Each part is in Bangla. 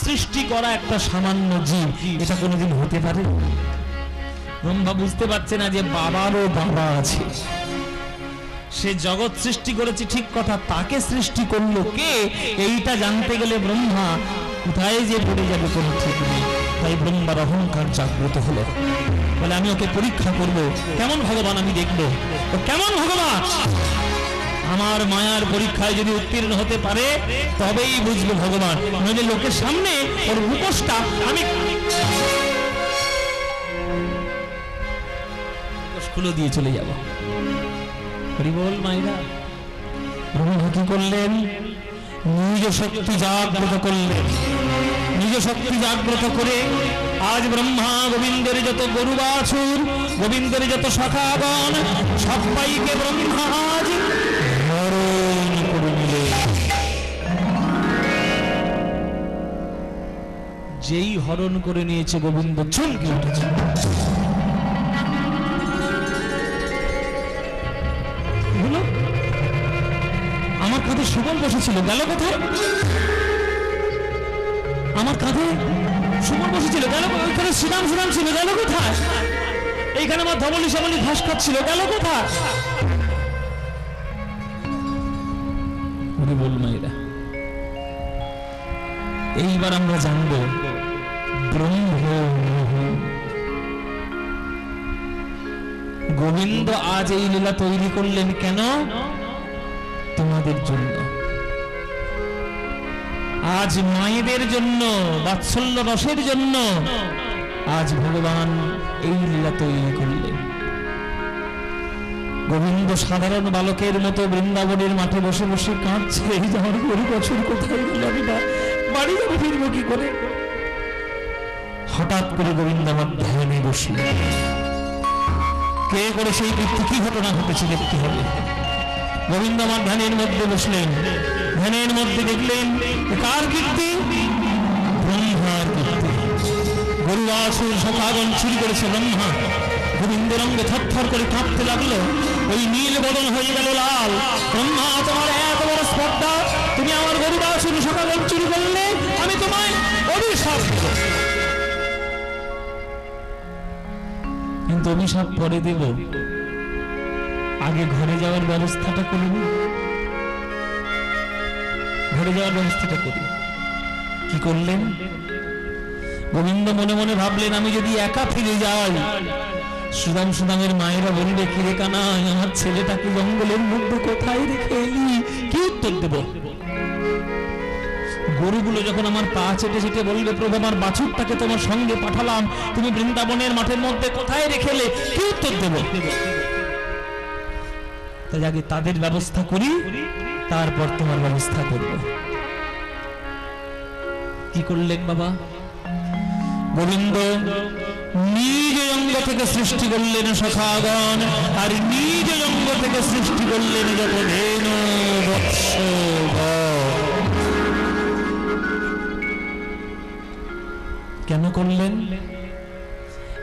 সৃষ্টি করা একটা সামান্য জীব, এটা কোনোদিন হতে পারে? ব্রহ্মা বুঝতে পারছে না যে বাবারও বাবা আছে। সে জগৎ সৃষ্টি করেছে ঠিক কথা, তাকে সৃষ্টি করলো কে এইটা জানতে গেলে ব্রহ্মা কোথায় যে পড়ে যাবে কোনো ঠিক নেই। তাই ব্রহ্মার অহংকার জাগ্রত হলো, বলে আমি ওকে পরীক্ষা করব, কেমন ভগবান আমি দেখবো ও কেমন ভগবান। আমার মায়ার পরীক্ষায় যদি উত্তীর্ণ হতে পারে তবেই বুঝবো ভগবান, নইলে লোকের সামনে ওর মুখোশটা আমি খুলে দিয়ে চলে যাব। হরি বল মাইরা। ব্রহ্মা কি করলেন? নিজ শক্তি জাগ্রত করলেন। নিজ শক্তি জাগ্রত করে আজ ব্রহ্মা গোবিন্দের যত গরু বাছুর, গোবিন্দের যত সখাগণ, সবাইকে ব্রহ্মা আজ হরণ করে নিলেন। যেই হরণ করে নিয়েছে গোবিন্দ চমকে উঠেছে। আমার কাঁধে সুবল বসেছিল, গেল কোথায়? আমার কাঁধে সুবল বসেছিল, গেল? ওইখানে শ্রীরাম শ্রীরাম ছিল, গেল কোথায়? এইখানে আমার ধবলি সবলি ঘাস খাচ্ছিল, গেল কোথায়? বল মায়েরা, এইবার আমরা জানবো ব্রহ্ম গোবিন্দ আজ এই লীলা তৈরি করলেন কেন? তোমাদের জন্য, আজ মায়েদের জন্য, বাৎসল্য রসের জন্য আজ ভগবান এই লীলা তৈরি করলেন। গোবিন্দ সাধারণ বালকের মতো বৃন্দাবনের মাঠে বসে বসে কাঁদছে, এই যে আমার গরু বছর কোথায় গেল, আমি না বাড়ি যাবো, ফিরবো কি করে? হঠাৎ করে গোবিন্দ আমার ধ্যানে বসলেন। কে করে সেই ব্যক্তি, কি ঘটনা ঘটেছে দেখতে হবে। গোবিন্দ আমার ধ্যানের মধ্যে বসলেন, ধ্যানের মধ্যে দেখলেন কার কীর্তি? ব্রহ্মার কীর্তি। গরু বাছুর সখাগণ চুরি করেছে ব্রহ্মা। গোবিন্দের অঙ্গে থরথর করে কাঁপতে লাগলো, ওই নীল বদন হয়ে গেল লাল। ব্রহ্মা, তোমার এত বড় স্পর্ধা, তুমি আমার গরু বাছুর সখাগণ চুরি করলে, আমি তোমায় অভিশাপ দেব। কিন্তু অভিশাপ পরে দেব, আগে ঘরে যাওয়ার ব্যবস্থাটা করি। ঘরে যাওয়ার ব্যবস্থাটা করি। কি করলেন? গোবিন্দ মনে মনে ভাবলেন, আমি যদি একা ফিরে যাই, সুদাম সুদামের মায়েরা বলবে, কিরে কানাই, আমার ছেলেটাকে জঙ্গলের মধ্যে কোথায় রেখে এলি? কি উত্তর দেব? গরুগুলো যখন আমার পা চেটে চেটে বলবে, প্রভু আমার বাছুরটাকে তোমার সঙ্গে পাঠালাম, তুমি বৃন্দাবনের মাঠের মধ্যে কোথায় রেখেলে? কি উত্তর দেব? তাই আগে তাদের ব্যবস্থা করি, তারপর তোমার ব্যবস্থা করব। কি করলেন বাবা? গোবিন্দ নিজ অঙ্গ থেকে সৃষ্টি করলেন সখাগণ, আর নিজ অঙ্গ থেকে সৃষ্টি করলেন যত ধেনু বৎস। কেন করলেন?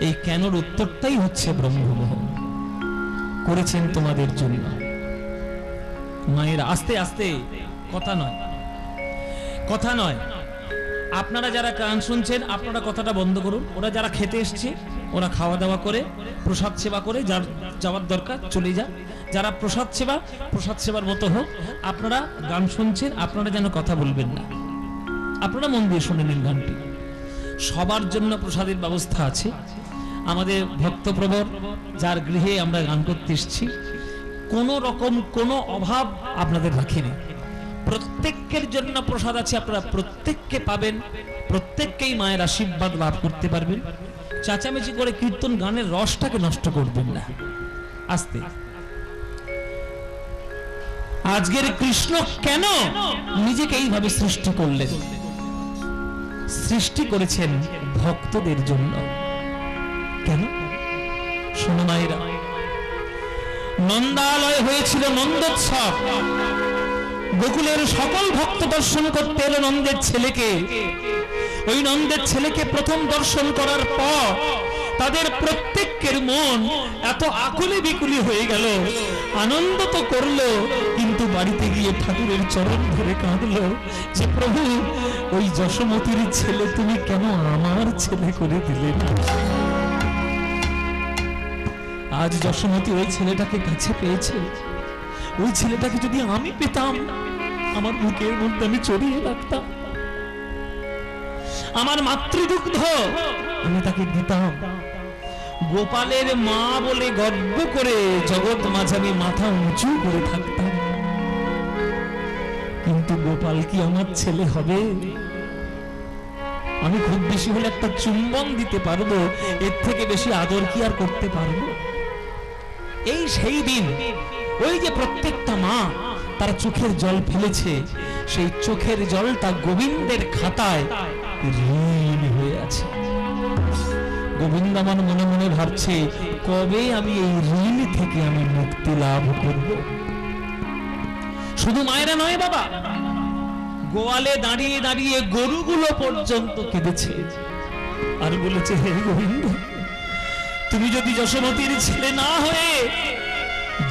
এই কেনর উত্তরটাই হচ্ছে ব্রহ্মমোহন। করেছেন তোমাদের জন্য। মায়ের আস্তে আস্তে, কথা নয়, কথা নয়। আপনারা যারা গান শুনছেন, আপনারা কথাটা বন্ধ করুন। ওরা যারা খেতে এসছে, ওরা খাওয়া দাওয়া করে, প্রসাদ সেবা করে, যার যাওয়ার দরকার চলে যান। যারা প্রসাদ সেবার মতো হোক। আপনারা গান শুনছেন, আপনারা যেন কথা বলবেন না। আপনারা মন দিয়ে শুনে নিন গানটি। সবার জন্য প্রসাদের ব্যবস্থা আছে। আমাদের ভক্তপ্রবর যার গৃহে আমরা গান করতে এসেছি, কোনো রকম কোনো অভাব আপনাদের রাখিনি। প্রত্যেকের জন্য প্রসাদ আছে, আপনারা প্রত্যেককে পাবেন, প্রত্যেককেই মায়ের আশীর্বাদ লাভ করতে পারবেন। চাচামেচি করে কীর্তন গানের রসটাকে নষ্ট করবেন না। আস্তে। আজকের কৃষ্ণ কেন নিজেকে এইভাবে সৃষ্টি করলেন? সৃষ্টি করেছেন ভক্তদের জন্য। কেন? শোনো মায়েরা, নন্দালয় হয়েছিল নন্দোৎসব। গোকুলের সকল ভক্ত দর্শন করতে এলো নন্দের ছেলেকে। ওই নন্দের ছেলেকে প্রথম দর্শন করার পর তাদের প্রত্যেকের মন এত আকুলি বিকুলি হয়ে গেল, আনন্দ তো করলো, কিন্তু বাড়িতে গিয়ে ঠাকুরের চরণ ধরে কাঁদলো যে প্রভু, ওই যশোমতীর ছেলে তুমি কেন আমার ছেলে করে দিলে না? আজ যশোমতী ওই ছেলেটাকে কাছে পেয়েছে। ওই ছেলেটাকে যদি আমি পেতাম, আমার বুকের মধ্যে আমি চড়িয়ে রাখতাম, আমার মাতৃদুগ্ধ আমি তাকে দিতাম। গোপালের মা বলে গর্ব করে জগৎ মাঝে আমি মাথা উঁচু করে থাকতাম। কিন্তু গোপাল কি আমার ছেলে হবে? আমি খুব বেশি হলে একটা চুম্বন দিতে পারবো, এর থেকে বেশি আদর কি আর করতে পারবো? এই সেই দিন ওই যে প্রত্যেকটা মা তার চোখের জল ফেলেছে, সেই চোখের জলটা গোবিন্দের খাতায় ঋণ হয়ে আছে। গোবিন্দ আমার মনে মনে ভাবছে, কবে আমি এই ঋণ থেকে আমি মুক্তি লাভ করব। শুধু মায়েরা নয় বাবা, গোয়ালে দাঁড়িয়ে দাঁড়িয়ে গরুগুলো পর্যন্ত কেঁদেছে আর বলেছে, হে গোবিন্দ, তুমি যদি যশোমতীর ছেলে না হয়ে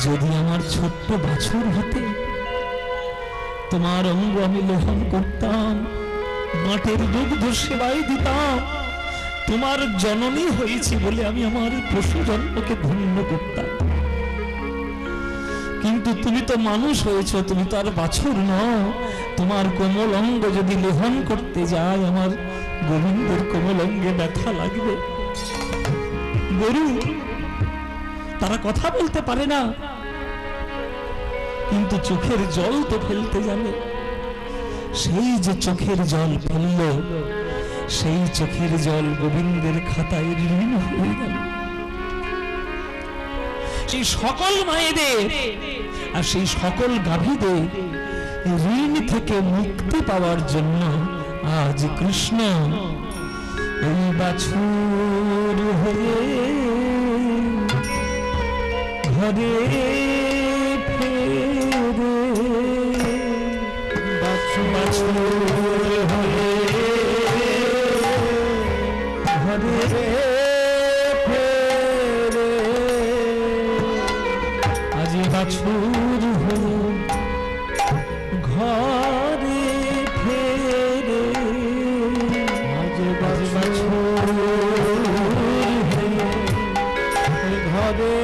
যদি আমার ছোট্ট বাছুর হতে, তোমার অঙ্গ আমি লেহন করতাম, মাঠের দুগ্ধ সেবাই দিতাম, তোমার জননী হয়েছি বলে আমি আমার পশু জন্মকে ধন্য করতাম। কিন্তু তুমি তো মানুষ হয়েছ, তুমি তো আর বাছুর নও। তোমার কোমল অঙ্গ যদি লেহন করতে যায়, আমার গোবিন্দের কোমল অঙ্গে ব্যথা লাগবে। গরু তারা কথা বলতে পারে না, কিন্তু চোখের জল তো ফেলতে জানে। সেই যে চোখের জল ফেলল, সেই চোখের জল গোবিন্দের খাতায় ঋণ হয়ে গেল। সেই সকল মায়েদের আর সেই সকল গাভীদের ঋণ থেকে মুক্তি পাওয়ার জন্য আজ কৃষ্ণ এই বাছুর হয়ে ঘরে ফেরে, বাছুর হয়ে ঘরে ফেরে, আজ বাছুর হয়ে ঘরে ফেরে, আজ বাছুর হয়ে ঘরে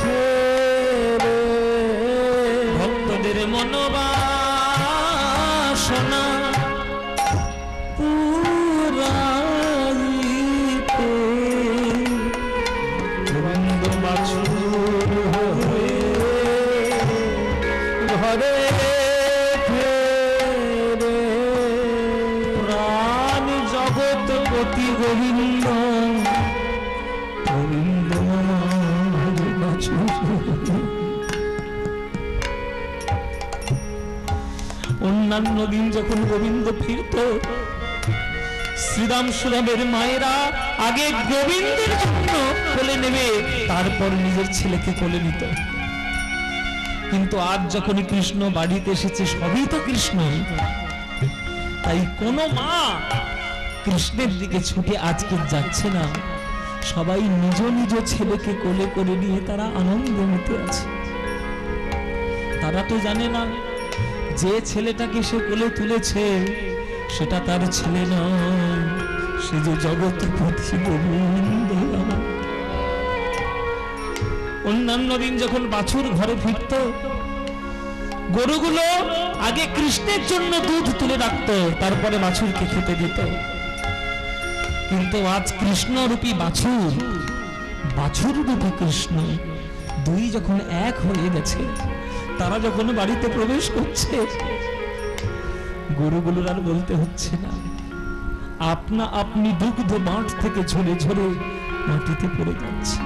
ফেরে। ভক্তদের মনোবাসনা পুরাইতে গোবিন্দ বাছুর হয়ে ঘরে ফেরে। প্রাণ জগৎপতি গোবিন্দ, গোবিন্দ আমার বাছুর। অন্যান্য দিন যখন গোবিন্দ ফিরত, শ্রীরাম সুরামের মায়েরা আগে গোবিন্দের জন্য কোলে নেবে, তারপর নিজের ছেলেকে কোলে নিত। কিন্তু আজ যখন কৃষ্ণ বাড়িতে এসেছে, সবই তো কৃষ্ণ, তাই কোনো মা কৃষ্ণের দিকে ছুটে আজকে যাচ্ছে না। সবাই নিজ নিজ ছেলেকে কোলে করে নিয়ে তারা আনন্দ মেতে আছে। তারা তো জানে না যে ছেলেটাকে সে কোলে তুলেছে সেটা তার ছেলে নয়, সে যে জগৎপতি গোবিন্দ। অন্যান্য দিন যখন বাছুর ঘরে ফিরত, গরুগুলো আগে কৃষ্ণের জন্য দুধ তুলে রাখত, তারপরে বাছুরকে খেতে দিত। কিন্তু আজ কৃষ্ণরূপী বাছুর, বাছুর রূপী কৃষ্ণ, দুই যখন এক হয়ে গেছে, তারা যখন বাড়িতে প্রবেশ করছে, গরুগুলোর আর বলতে হচ্ছে না, আপনা আপনি দুগ্ধ মাঠ থেকে ঝরে ঝরে মাটিতে পড়ে যাচ্ছে।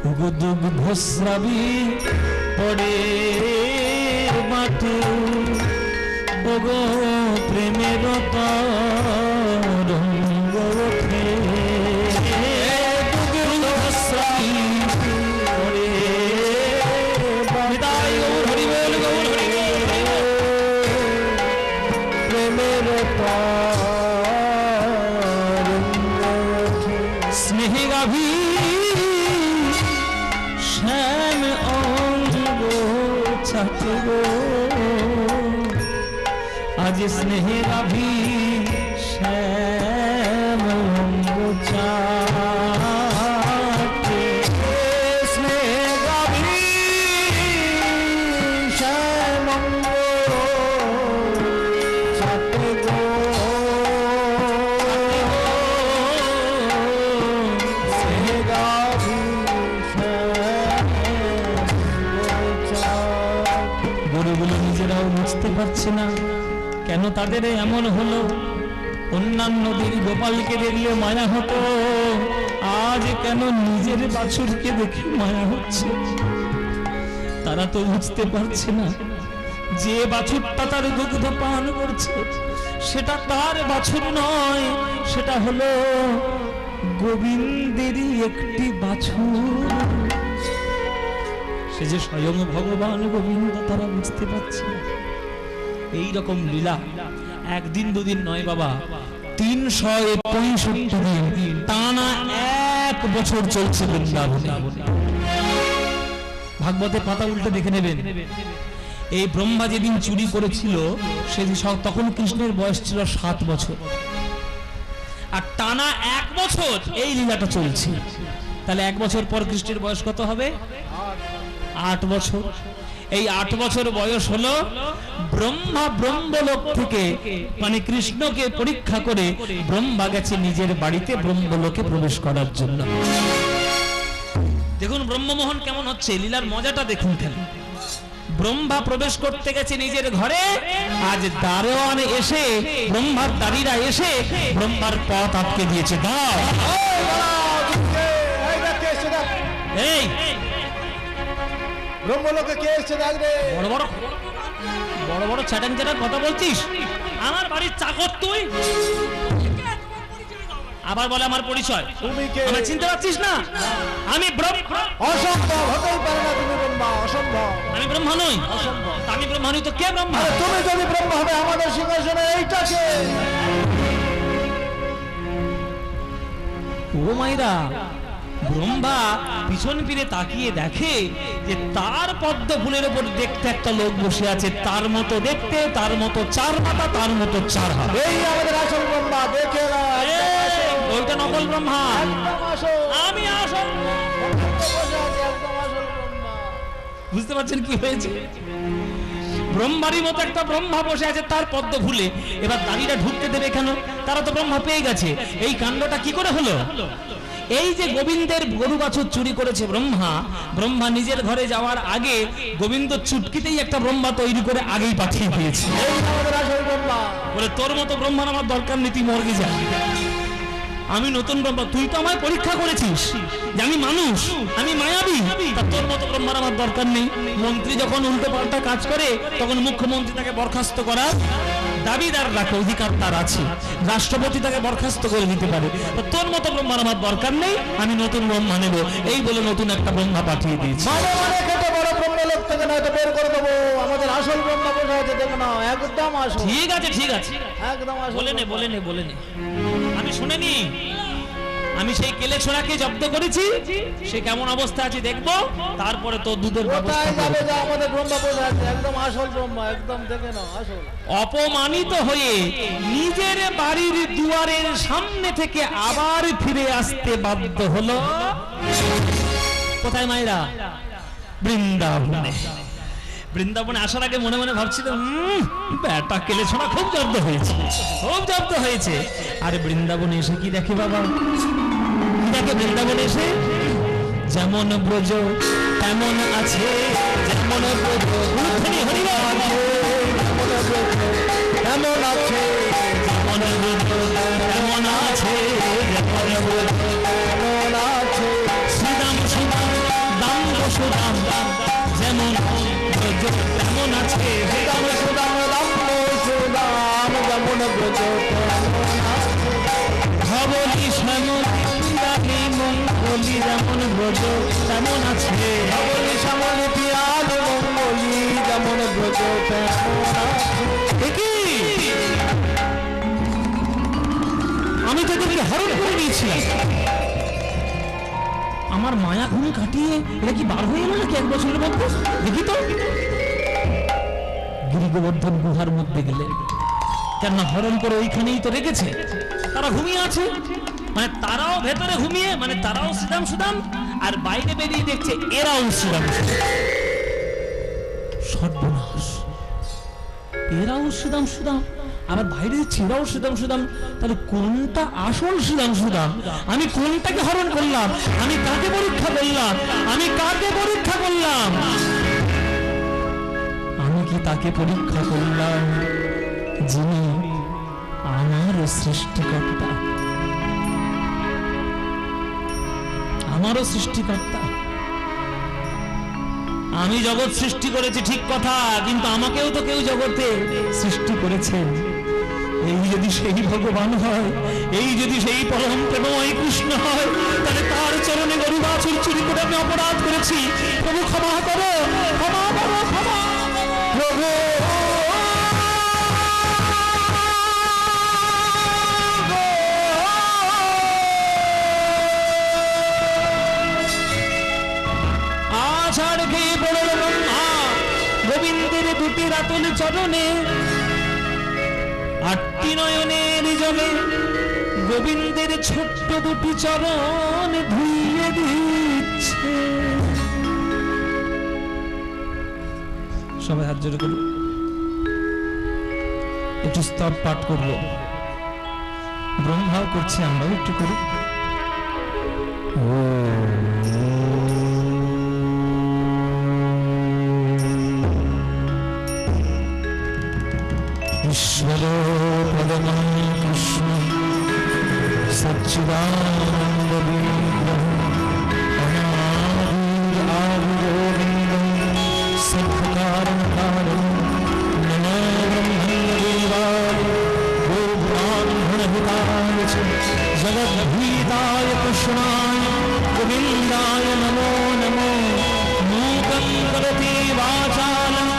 দুগ্ধস্রাবী পড়ে মাটি, ওগো প্রেমের তরঙ্গ ওঠে। দুগ্ধস্রাবী পড়ে বিদায়, গৌর হরি বল, গৌর হরি বল। প্রেমের তরঙ্গ গো আজ স্নেহের অভিষেক চাটে স্নেহের অভিষেক চাটে গো স্নেহের গরুগুলো নিজেরাও বুঝতে পারছে না কেন তাদের এমন হলো। অন্যান্য দিন গোপালকে দেখলে মায়া হতো, আজ কেন নিজের বাছুরকে দেখে মায়া হচ্ছে। তারা তো বুঝতে পারছে না যে বাছুরটা তার দুগ্ধ পান করছে সেটা তার বাছুর নয়, সেটা হলো গোবিন্দেরই একটি বাছুর, সে যে স্বয়ং ভগবান গোবিন্দ। তারা বুঝতে পারছে এই রকম লীলা একদিন দুদিন নয় বাবা, 365 দিন টানা 1 বছর চলছে বৃন্দাবনে। ভাগবতের পাতা উল্টে দেখে নেবেন, এই ব্রহ্মা যেদিন চুরি করেছিল সেদিন তখন কৃষ্ণের বয়স ছিল 7 বছর, আর টানা 1 বছর এই লীলাটা চলছে। তাহলে 1 বছর পর কৃষ্ণের বয়স কত হবে? 8 বছর। এই 8 বছর বয়স হলো ব্রহ্মা ব্রহ্মলোক থেকে মানে কৃষ্ণকে পরীক্ষা করে ব্রহ্মা গেছে নিজের বাড়িতে ব্রহ্মলোকে প্রবেশ করার জন্য। দেখুন ব্রহ্মমোহন কেমন হচ্ছে, লীলার মজাটা দেখুন কেন। ব্রহ্মা প্রবেশ করতে গেছে নিজের ঘরে, আজ দারোয়ান এসে ব্রহ্মার দাঁড়িরা এসে ব্রহ্মার পথ আটকে দিয়েছে। দাও এই ব্রহ্মলোকে কে এসেছে ডাকবে? বড় বড় চ্যাটাং চ্যাটাং কথা বলছিস? আমার বাড়ির চাকর তুই, আবার বলে আমার পরিচয়। তুমি কে? আমায় চিনতে পারছিস না? আমি ব্রহ্মা। অসম্ভব, হতেই পারে না, তুমি ব্রহ্মা। অসম্ভব। আমি ব্রহ্মা নই। অসম্ভব। আমি ব্রহ্মা নই তো কে ব্রহ্মা? আরে তুমি যদি ব্রহ্মা হবে আমাদের সিংহাসনে এইটাকে। ও মাইরা, ব্রহ্মা পিছন ফিরে তাকিয়ে দেখে যে তার পদ্ম ফুলের উপর দেখতে একটা লোক বসে আছে, তার মতো দেখতে, তার মতো 4 মাথা, তার মতো 4 হাত। এই আমাদের আসল ব্রহ্মা, দেখে না। ওইটা নকল ব্রহ্মা, একদম আসল। আমি আসল। একদম আসল ব্রহ্মা। বুঝতে পারছেন কি হয়েছে? ব্রহ্মারই মতো একটা ব্রহ্মা বসে আছে তার পদ্ম ফুলে। এবার দাঁড়িয়ে ঢুকতে দেবে কেন? তারা তো ব্রহ্মা পেয়ে গেছে। এই কাণ্ডটা কি করে হলো? এই যে গোবিন্দের গরু বাছুর চুরি করেছে ব্রহ্মা নিজের ঘরে যাওয়ার আগে গোবিন্দ চুটকিতেই একটা ব্রহ্মা তৈরি করে আগেই পাঠিয়ে দিয়েছে। বলে তোর মতো ব্রহ্মার আমার দরকার নেই, তুই মর্গে যা, আমি নতুন ব্রহ্মা। তুই তো আমায় পরীক্ষা করেছিস যে আমি মানুষ, আমি মায়াবী, তা তোর মতো ব্রহ্মার আমার দরকার নেই। মন্ত্রী যখন উল্টো পাল্টা কাজ করে তখন মুখ্যমন্ত্রী তাকে বরখাস্ত করার দাবিদার রাখে, অধিকার তার আছে। রাষ্ট্রপতি তাকে বরখাস্ত করে দিতে পারে। তোর মতো ব্রহ্মার আমার দরকার নেই, আমি নতুন ব্রহ্মা নেব। এই বলে নতুন একটা ব্রহ্মা পাঠিয়ে দিয়েছি। আমাদের আসল ব্রহ্মা বসে আছে, দেখো না, একদম আসল। ঠিক আছে ঠিক আছে, একদম আসল। বলে নে। আমি শুনিনি, আমি সেই কেলে ছোড়াকে জব্দ করেছি, সে কেমন অবস্থা আছে দেখবো, তারপরে তো দুধের ব্যবস্থা যাবে। যা আমাদের ব্রহ্মা বসে আছে, একদম আসল ব্রহ্মা, একদম দেখে নাও আসল। অপমানিত হয়ে নিজের বাড়ির দুয়ারের সামনে থেকে আবার ফিরে আসতে বাধ্য হলো। কোথায় মায়েরা? বৃন্দাবনে আসার আগে মনে মনে ভাবছিল ব্যাটা কেলে ছোড়া খুব জব্দ হয়েছে। আর বৃন্দাবনে এসে কি দেখে বাবা? কি দেখে বৃন্দাবনে এসে? যেমন ব্রজ তেমন আছে, যেমন ব্রজ এমন আছে, যেমন ব্রজ তেমন আছে, এমন আছে। শ্রীরাম সুদাম দাম সুদাম যেমন ব্রজ তেমন আছে, শ্রীরাম সুদাম রাম সুদাম যেমন ব্রজ তেমন আছে। ধবলি শ্যামলি মঙ্গলি যেমন ব্রজ তেমন আছে, ধবলি শ্যামলি পিয়াল মঙ্গলি যেমন ব্রজ তেমন আছে। আমি তোদেরকে হরণ করে দিয়েছিলাম, আমার মায়া ঘুম কাটিয়ে এটা কি বার হয়ে গেল নাকি 1 বছরের মধ্যে? দেখি তো গিরি গোবর্ধন গুহার মধ্যে গেলেন। কেন হরণ করে ওইখানেই তো রেখেছে, তারা ঘুমিয়ে আছে, মানে তারাও ভেতরে ঘুমিয়ে, মানে তারাও সুদাম সুদাম, আর বাইরে বেরিয়ে দেখছে এরাও সুদাম সুদাম। সর্বনাশ, এরাও সুদাম সুদাম, আবার বাইরে দেখছি এরাও সুদাম সুদাম, তাহলে কোনটা আসল সুদাম সুদাম? আমি কোনটাকে হরণ করলাম? আমি কাকে পরীক্ষা করলাম? আমি কাকে পরীক্ষা করলাম? আমি কি তাকে পরীক্ষা করলাম যিনি আমার সৃষ্টিকর্তা, আমারও সৃষ্টিকর্তা? আমি জগৎ সৃষ্টি করেছি ঠিক কথা, কিন্তু আমাকেও তো কেউ জগতে সৃষ্টি করেছেন। এই যদি সেই ভগবান হয়, এই যদি সেই পরম প্রেমময় কৃষ্ণ হয়, তাহলে তার চরণে গরু বাছুর চুরি করে আমি অপরাধ করেছি। প্রভু ক্ষমা করো, ক্ষমা করো, ক্ষমা প্রভু। আষাঢ় খেয়ে পড়ল ব্রহ্মা গোবিন্দের দুটি রাতুল চরণে, আটটি নয়নের জলে গোবিন্দের ছোট্ট দুটি চরণ ধুইয়ে দিচ্ছে। সবাই হাত জোড়ে করুন, একটু স্তব পাঠ করলো, ব্রহ্মাও করছে, আমরাও একটু করি। ঈশ্বর পরমং কৃষ্ণ সচ্চিদানন্দ বিগ্রহ অনাদির আদিগোবিন্দং সৎকারং কারং নমো ব্রহ্মদেবায় গোব্রাহ্মণহিতায় চ জগদ্ভীতায় কৃষ্ণায় গোবিন্দায় নমো নমো। মূকং করতি বাচালং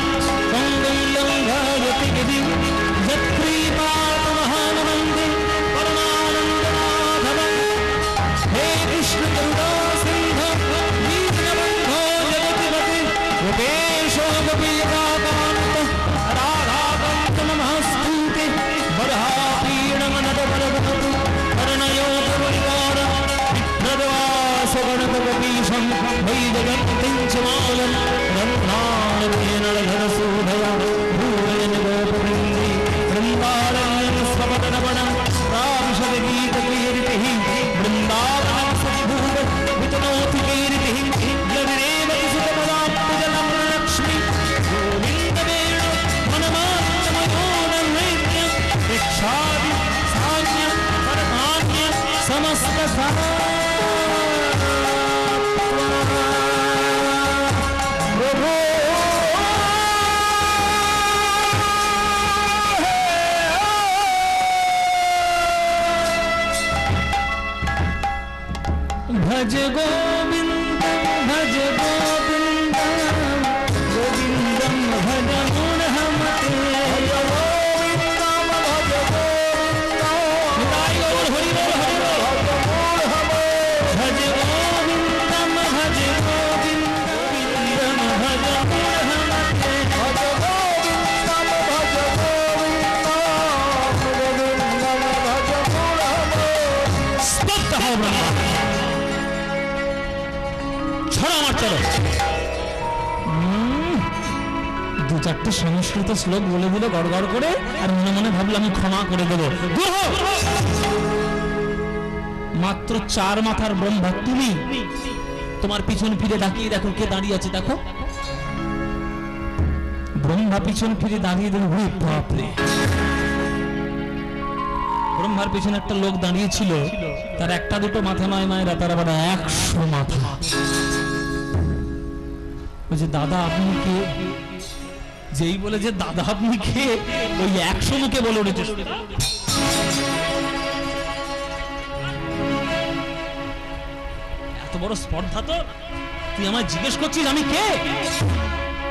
পঙ্গুং লঙ্ঘয়তি গিরিং যৎকৃপাতমহানন্দে পরমানন্দমাধবং। হে কৃষ্ণ করুণা সিন্ধো দীনবন্ধো জগৎপতে গোপেশ গোপীকান্ত রাধাকান্ত নমস্তুতে। বরহাপীড়মনদবরবতু করণয়োগপরিবার বিপ্রদवासगणपतीशं वै जगत्तिं च मालं रत्नानवेन धरसूधया भूयन् गोपवृन्दे वृन्दारण्यं स्वपदनवनं राविशदगीतकीर्तिः वृन्दावनं सद्भूत वितनोति कीर्तिः। यदिरेवति सुतपदाब्जलं लक्ष्मी गोविन्दवेण मनमात्मयो नैवेद्यं भिक्षादि सान्यं परमान्यं समस्तसा भज गोविंदं भज गोविंदं गोविंदं भज मूढ़मते। गोविंदं भज गोविंदं निताई गौर हरि बोल हरि बोल। भज गोविंदं भज गोविंदं भज मूढ़मते। भज गोविंदं भज गोविंदं गोविंदं भज मूढ़मते। स्तुत हो ब्रह्मा, দু চারটে সংস্কৃত শ্লোক বলে দিল গড়গড় করে, আর মনে মনে ভাবলাম আমি ক্ষমা করে দেবো। মাত্র 4 মাথার ব্রহ্মা তুমি, তোমার পিছন ফিরে তাকিয়ে দেখো কে দাঁড়িয়ে আছে। দেখো ব্রহ্মা পিছন ফিরে দাঁড়িয়ে দেখো, বাপরে, ব্রহ্মার পিছনে একটা লোক দাঁড়িয়ে ছিল, তার একটা দুটো মাথা নয় মায়েরা, তার আবার 100 মাথা। বলছে দাদা আপনি কে? যেই বলে যে দাদা আপনি কে, ওই 100 মুখে বলে উঠেছে এত বড় স্পর্ধা তো, তুই আমায় জিজ্ঞেস করছিস আমি কে?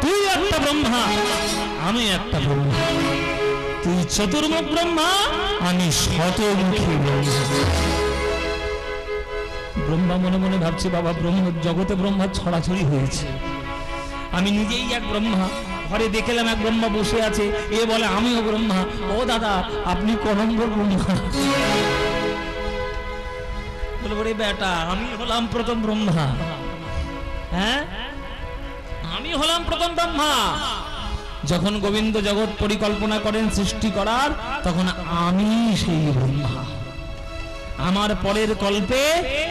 তুই একটা ব্রহ্মা, আমি একটা ব্রহ্মা। তুই চতুর্মুখ ব্রহ্মা, আমি শতমুখী ব্রহ্মা। ব্রহ্মা মনে মনে ভাবছি বাবা ব্রহ্ম জগতে ব্রহ্মা ছড়াছড়ি হয়েছে, আমি নিজেই এক ব্রহ্মা, ঘরে দেখলাম এক ব্রহ্মা বসে আছে, এ বলে আমিও ব্রহ্মা। ও দাদা আপনি ক নম্বর ব্রহ্মা? বলে বলে বেটা আমি হলাম প্রথম ব্রহ্মা। হ্যাঁ আমি হলাম প্রথম ব্রহ্মা। যখন গোবিন্দ জগৎ পরিকল্পনা করেন সৃষ্টি করার, তখন আমি সেই ব্রহ্মা। আমার পরের কল্পে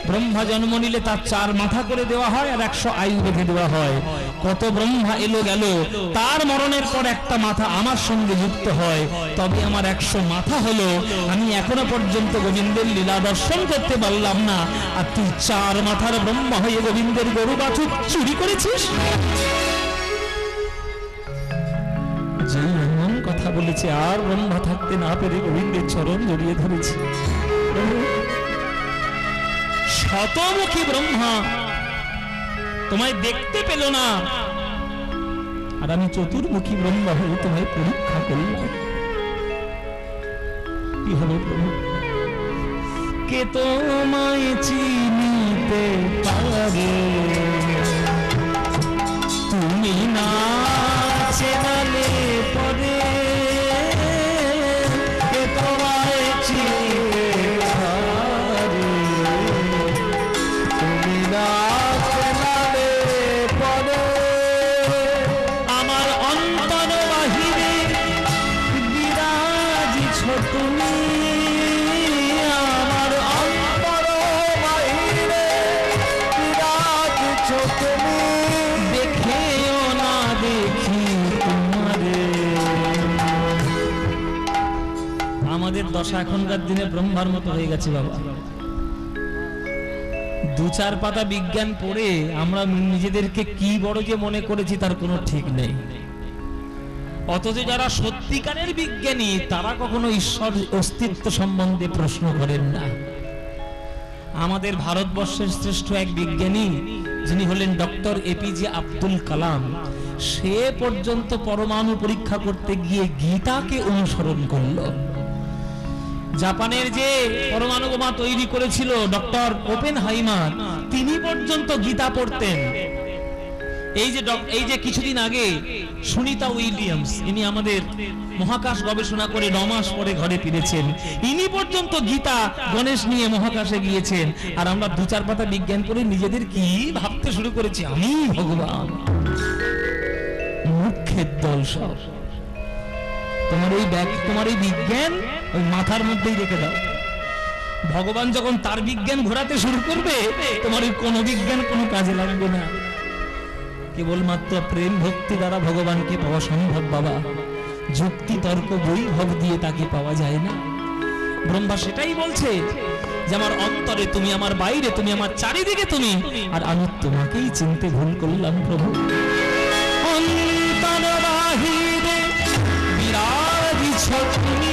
ব্রহ্মা জন্ম নিলে তার 4 মাথা করে দেওয়া হয় আর 100 আয়ু বেঁধে দেওয়া হয়। কত ব্রহ্মা এলো গেল, তার মরণের পর একটা মাথা আমার সঙ্গে যুক্ত হয়, তবে আমার 100 মাথা হলো। আমি এখনো পর্যন্ত গোবিন্দের লীলা দর্শন করতে পারলাম না, আর তুই 4 মাথার ব্রহ্মা হয়ে গোবিন্দের গরু বাছুর চুরি করেছিস। যেই এমন কথা বলেছে, আর ব্রহ্মা থাকতে না পেরে গোবিন্দের চরণ জড়িয়ে ধরেছি। শতমুখী ব্রহ্মা তোমায় দেখতে পেল না, আর আমি চতুর্মুখী ব্রহ্মা হয়ে তোমায় পরীক্ষা করলাম। কি হবে প্রভু? কে তোমায় চিনিতে পারে, তুমি না চেনালে পরে। কে তোমায় চিনিতে পারে, তুমি না চেনালে পরে। আমার অন্তর বাহিরে বিরাজিছ তুমি, আমার অন্তর বাহিরে বিরাজিছ তুমি। দেখেও না দেখি তোমারে। আমাদের দশা এখনকার দিনে ব্রহ্মার মতো হয়ে গেছে বাবা। 2-4 পাতা বিজ্ঞান পড়ে আমরা নিজেদেরকে কি বড় যে মনে করেছি তার কোনো ঠিক নেই। অথচ যারা সত্যিকারের বিজ্ঞানী তারা কখনো ঈশ্বর অস্তিত্ব সম্বন্ধে প্রশ্ন করেন না। আমাদের ভারতবর্ষের শ্রেষ্ঠ এক বিজ্ঞানী যিনি হলেন ডক্টর এপিজে আব্দুল কালাম, সে পর্যন্ত পরমাণু পরীক্ষা করতে গিয়ে গীতাকে অনুসরণ করলো। জাপানের যে পরমাণু বোমা তৈরি করেছিল ডক্টর ওপেনহাইমার, তিনি পর্যন্ত গীতা পড়তেন। এই যে কিছুদিন আগে সুনিতা উইলিয়ামস, ইনি আমাদের মহাকাশ গবেষণা করে 9 মাস পরে ঘরে ফিরেছেন, ইনি পর্যন্ত গীতা গণেশ নিয়ে মহাকাশে গিয়েছেন। আর আমরা 2-4 পাতা বিজ্ঞান পড়ে নিজেদের কি ভাবতে শুরু করেছি, আমি ভগবান। মুখ্যের দল সব। তোমার এই বিজ্ঞান ওই মাথার মধ্যেই রেখে দাও। ভগবান যখন তার বিজ্ঞান ঘোরাতে শুরু করবে, তোমার এই কোনো বিজ্ঞান কোনো কাজে লাগবে না। কেবলমাত্র প্রেম ভক্তি দ্বারা ভগবানকে পাওয়া সম্ভব বাবা। যুক্তি তর্ক বৈভব দিয়ে তাকে পাওয়া যায় না। ব্রহ্মা সেটাই বলছে যে আমার অন্তরে তুমি, আমার বাইরে তুমি, আমার চারিদিকে তুমি, আর আমি তোমাকেই চিনতে ভুল করলাম প্রভু। অন্তর বাহিরে বিরাজিছ তুমি,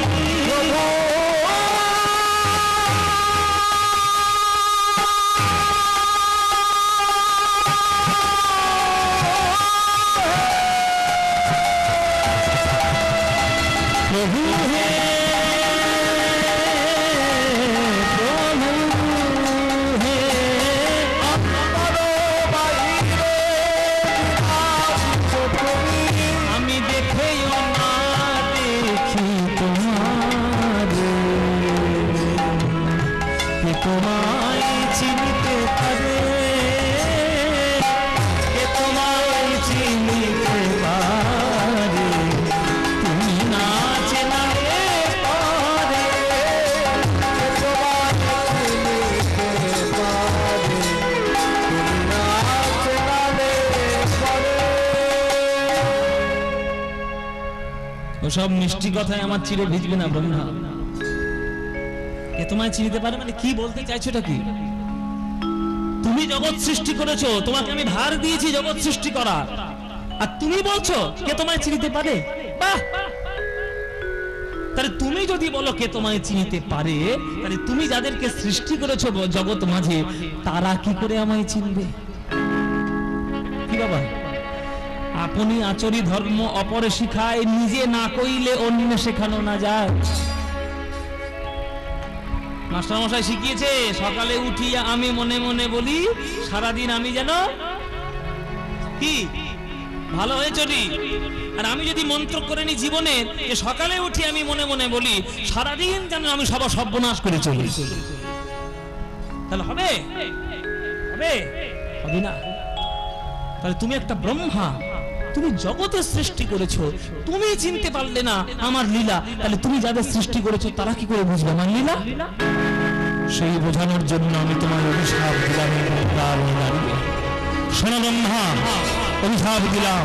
প্রভু হে প্রভু হে। আমি দেখেও না দেখি তোমারে, কে তোমায় চিনতে পারে, কে তোমায় চিনতে পারে। তুমি না চেনালে পরে, তোমায় চিনতে পারে, তুমি না চেনালে পরে। ওসব মিষ্টি কথায় আমার চিরে ভিজবে না ব্রহ্মা। কে তোমায় চিনতে পারে মানে কি বলতে চাইছো? এটা কি? তুমি জগৎ সৃষ্টি করেছো, তোমাকে আমি ভার দিয়েছি জগৎ সৃষ্টি করা, আর তুমি বলছো কে তোমায় চিনতে পারে? বাহ! তাহলে তুমি যদি বলো কে তোমায় চিনতে পারে, তাহলে তুমি যাদেরকে সৃষ্টি করেছো জগৎ মাঝে, তারা কি করে আমায় চিনবে? কি বাবা? আপনি আচরি ধর্ম অপরে শিখায়, নিজে না কইলে অন্য শেখানো না যায়। মাস্টারমশাই শিখিয়েছে, সকালে উঠিয়া আমি মনে মনে বলি, সারাদিন আমি যেন কি ভালো হয়ে চলি। আর আমি যদি মন্ত্র করে নি জীবনে যে সকালে উঠি আমি মনে মনে বলি সারাদিন যেন আমি সবার সর্বনাশ করে চলি, তাহলে হবে? হবে? হবে না। তাহলে তুমি একটা ব্রহ্মা, তুমি জগতের সৃষ্টি করেছো, তুমি চিনতে পারলে না আমার লীলা, তাহলে তুমি যাদের সৃষ্টি করেছো তারা কি করে বুঝবে আমার লীলা? সেই বোঝানোর জন্য আমি তোমার অভিশাপ দিলাম। শোনো ব্রহ্মা, অভিশাপ দিলাম।